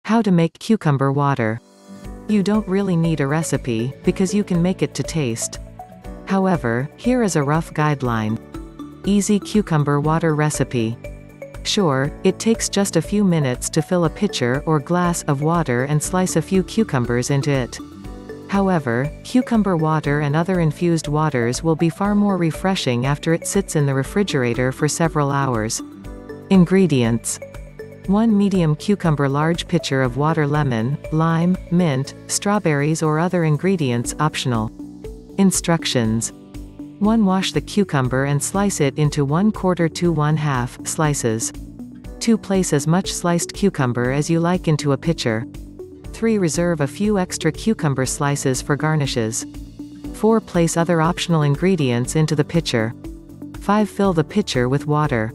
How to make cucumber water. You don't really need a recipe, because you can make it to taste. However, here is a rough guideline. Easy cucumber water recipe. Sure, it takes just a few minutes to fill a pitcher or glass of water and slice a few cucumbers into it. However, cucumber water and other infused waters will be far more refreshing after it sits in the refrigerator for several hours. Ingredients. 1 medium cucumber, large pitcher of water, lemon, lime, mint, strawberries or other ingredients optional. Instructions. 1. Wash the cucumber and slice it into 1/4 to 1/2 slices. 2. Place as much sliced cucumber as you like into a pitcher. 3. Reserve a few extra cucumber slices for garnishes. 4. Place other optional ingredients into the pitcher. 5. Fill the pitcher with water.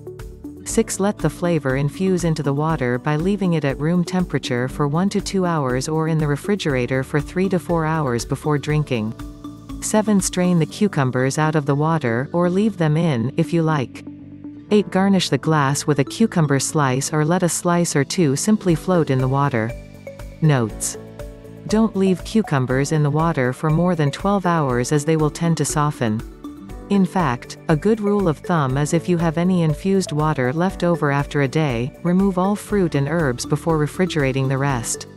6. Let the flavor infuse into the water by leaving it at room temperature for 1 to 2 hours or in the refrigerator for 3 to 4 hours before drinking. 7. Strain the cucumbers out of the water, or leave them in, if you like. 8. Garnish the glass with a cucumber slice or let a slice or two simply float in the water. Notes. Don't leave cucumbers in the water for more than 12 hours as they will tend to soften. In fact, a good rule of thumb is if you have any infused water left over after a day, remove all fruit and herbs before refrigerating the rest.